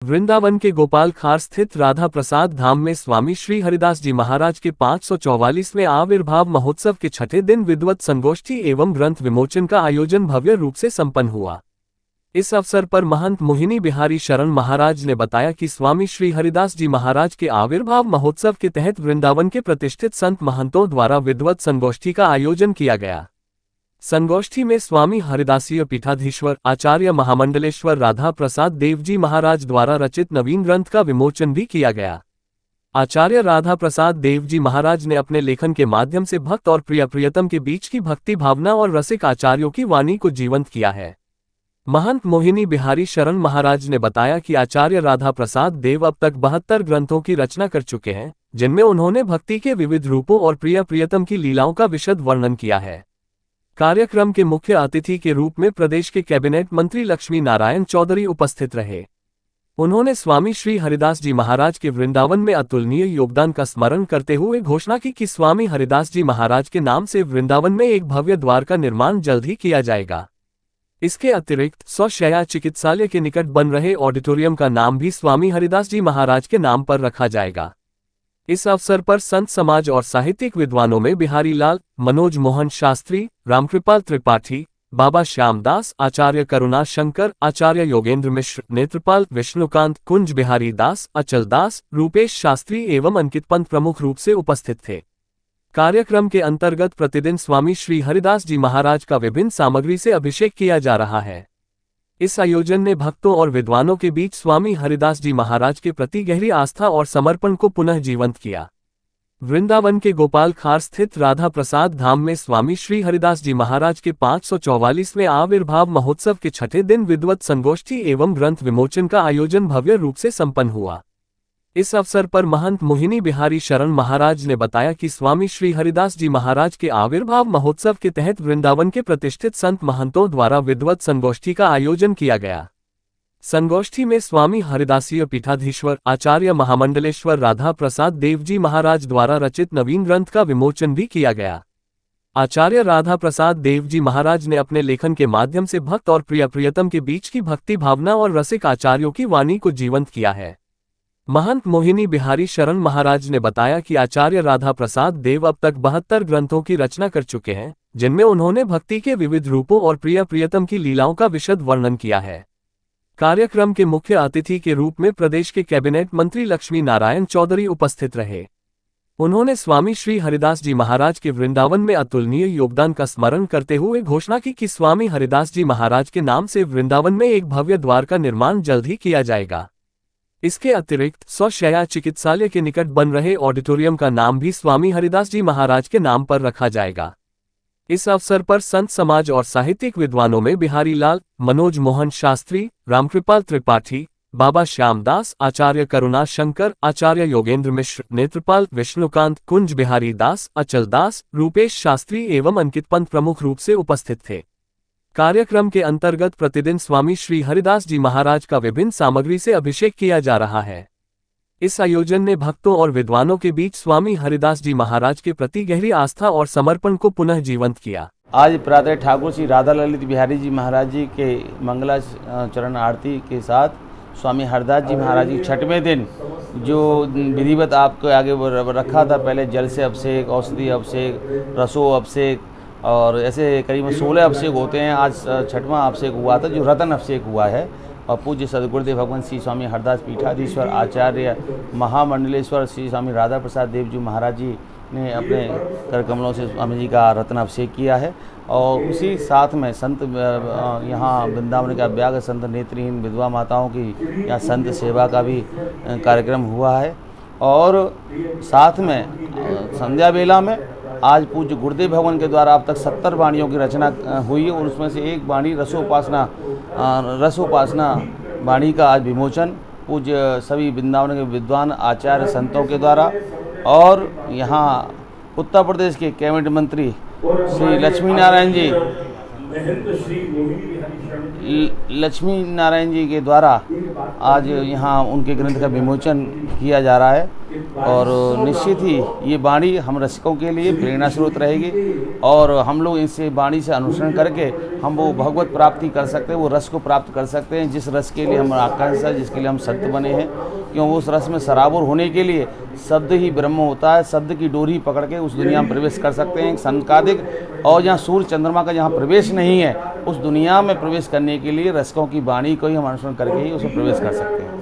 वृंदावन के गोपाल खार स्थित राधा प्रसाद धाम में स्वामी श्री हरिदास जी महाराज के 544वें आविर्भाव महोत्सव के छठे दिन विद्वत संगोष्ठी एवं ग्रंथ विमोचन का आयोजन भव्य रूप से संपन्न हुआ। इस अवसर पर महंत मोहिनी बिहारी शरण महाराज ने बताया कि स्वामी श्री हरिदास जी महाराज के आविर्भाव महोत्सव के तहत वृंदावन के प्रतिष्ठित संत महंतों द्वारा विद्वत संगोष्ठी का आयोजन किया गया। संगोष्ठी में स्वामी हरिदासीय पीठाधीश्वर आचार्य महामंडलेश्वर राधा प्रसाद देव जी महाराज द्वारा रचित नवीन ग्रंथ का विमोचन भी किया गया। आचार्य राधा प्रसाद देव जी महाराज ने अपने लेखन के माध्यम से भक्त और प्रियतम के बीच की भक्ति भावना और रसिक आचार्यों की वाणी को जीवंत किया है। महंत मोहिनी बिहारी शरण महाराज ने बताया कि आचार्य राधा प्रसाद देव अब तक 72 ग्रंथों की रचना कर चुके हैं, जिनमें उन्होंने भक्ति के विविध रूपों और प्रियतम की लीलाओं का विशद वर्णन किया है। कार्यक्रम के मुख्य अतिथि के रूप में प्रदेश के कैबिनेट मंत्री लक्ष्मी नारायण चौधरी उपस्थित रहे। उन्होंने स्वामी श्री हरिदास जी महाराज के वृंदावन में अतुलनीय योगदान का स्मरण करते हुए घोषणा की कि स्वामी हरिदास जी महाराज के नाम से वृंदावन में एक भव्य द्वार का निर्माण जल्द ही किया जाएगा। इसके अतिरिक्त 100 शैय्या चिकित्सालय के निकट बन रहे ऑडिटोरियम का नाम भी स्वामी हरिदास जी महाराज के नाम पर रखा जाएगा। इस अवसर पर संत समाज और साहित्यिक विद्वानों में बिहारी लाल, मनोज मोहन शास्त्री, रामकृपाल त्रिपाठी, बाबा श्यामदास, आचार्य करुणा शंकर, आचार्य योगेंद्र मिश्र, नेत्रपाल, विष्णुकांत, कुंज बिहारी दास, अचल दास, रूपेश शास्त्री एवं अंकित पंत प्रमुख रूप से उपस्थित थे। कार्यक्रम के अंतर्गत प्रतिदिन स्वामी श्री हरिदास जी महाराज का विभिन्न सामग्री से अभिषेक किया जा रहा है। इस आयोजन ने भक्तों और विद्वानों के बीच स्वामी हरिदास जी महाराज के प्रति गहरी आस्था और समर्पण को पुनः जीवंत किया। वृंदावन के गोपाल खार स्थित राधा प्रसाद धाम में स्वामी श्री हरिदास जी महाराज के 544वें आविर्भाव महोत्सव के छठे दिन विद्वत संगोष्ठी एवं ग्रंथ विमोचन का आयोजन भव्य रूप से संपन्न हुआ। इस अवसर पर महंत मोहिनी बिहारी शरण महाराज ने बताया कि स्वामी श्री हरिदास जी महाराज के आविर्भाव महोत्सव के तहत वृंदावन के प्रतिष्ठित संत महंतों द्वारा विद्वत संगोष्ठी का आयोजन किया गया। संगोष्ठी में स्वामी हरिदासीय पीठाधीश्वर आचार्य महामंडलेश्वर राधा प्रसाद देव जी महाराज द्वारा रचित नवीन ग्रंथ का विमोचन भी किया गया। आचार्य राधा प्रसाद देव जी महाराज ने अपने लेखन के माध्यम से भक्त और प्रियतम के बीच की भक्ति भावना और रसिक आचार्यों की वाणी को जीवंत किया है। महंत मोहिनी बिहारी शरण महाराज ने बताया कि आचार्य राधा प्रसाद देव अब तक 72 ग्रंथों की रचना कर चुके हैं, जिनमें उन्होंने भक्ति के विविध रूपों और प्रियतम की लीलाओं का विशद वर्णन किया है। कार्यक्रम के मुख्य अतिथि के रूप में प्रदेश के कैबिनेट मंत्री लक्ष्मी नारायण चौधरी उपस्थित रहे। उन्होंने स्वामी श्री हरिदास जी महाराज के वृंदावन में अतुलनीय योगदान का स्मरण करते हुए घोषणा की कि स्वामी हरिदास जी महाराज के नाम से वृंदावन में एक भव्य द्वार का निर्माण जल्द ही किया जाएगा। इसके अतिरिक्त 100 शैय्या चिकित्सालय के निकट बन रहे ऑडिटोरियम का नाम भी स्वामी हरिदास जी महाराज के नाम पर रखा जाएगा। इस अवसर पर संत समाज और साहित्यिक विद्वानों में बिहारी लाल, मनोज मोहन शास्त्री, रामकृपाल त्रिपाठी, बाबा श्यामदास, आचार्य करुणा शंकर, आचार्य योगेंद्र मिश्र, नेत्रपाल, विष्णुकांत, कुंज बिहारी दास, अचल दास, रूपेश शास्त्री एवं अंकित पंत प्रमुख रूप से उपस्थित थे। कार्यक्रम के अंतर्गत प्रतिदिन स्वामी श्री हरिदास जी महाराज का विभिन्न सामग्री से अभिषेक किया जा रहा है। इस आयोजन ने भक्तों और विद्वानों के बीच स्वामी हरिदास जी महाराज के प्रति गहरी आस्था और समर्पण को पुनः जीवंत किया। आज प्रातः ठाकुर श्री राधा ललित बिहारी जी महाराज जी के मंगलाचरण आरती के साथ स्वामी हरिदास जी महाराज जी छठवें दिन जो विधिवत आपको आगे रखा था, पहले जल से अभिषेक, औषधि अभिषेक, रसो अभिषेक और ऐसे करीबन 16 अभिषेक होते हैं। आज छठवां अभिषेक हुआ था जो रतन अभिषेक हुआ है और पूज्य सदगुरुदेव भगवान श्री स्वामी हरिदास पीठाधीश्वर आचार्य महामंडलेश्वर श्री स्वामी राधा प्रसाद देव जी महाराज जी ने अपने कर कमलों से स्वामी जी का रत्न अभिषेक किया है। और उसी साथ में संत यहाँ वृंदावन का व्याग संत नेत्रहीन विधवा माताओं की यहाँ संत सेवा का भी कार्यक्रम हुआ है। और साथ में संध्या बेला में आज पूज्य गुरुदेव भगवान के द्वारा अब तक 70 वाणियों की रचना हुई है और उसमें से एक वाणी रसोपासना वाणी का आज विमोचन पूज्य सभी वृंदावन के विद्वान आचार्य संतों के द्वारा और यहाँ उत्तर प्रदेश के कैबिनेट मंत्री श्री लक्ष्मी नारायण जी के द्वारा आज यहाँ उनके ग्रंथ का विमोचन किया जा रहा है। और निश्चित ही ये वाणी हम रसिकों के लिए प्रेरणा स्रोत रहेगी और हम लोग इनसे वाणी से अनुसरण करके हम वो भगवत प्राप्ति कर सकते हैं, वो रस को प्राप्त कर सकते हैं जिस रस के लिए हम आकांक्षा, जिसके लिए हम सत्य बने हैं। क्यों उस रस में सराबोर होने के लिए शब्द ही ब्रह्म होता है, शब्द की डोरी पकड़ के उस दुनिया में प्रवेश कर सकते हैं। संकादिक और जहाँ सूर्य चंद्रमा का जहाँ प्रवेश नहीं है, उस दुनिया में प्रवेश करने के लिए रसिकों की वाणी को ही हम अनुसरण करके ही उसमें प्रवेश कर सकते हैं।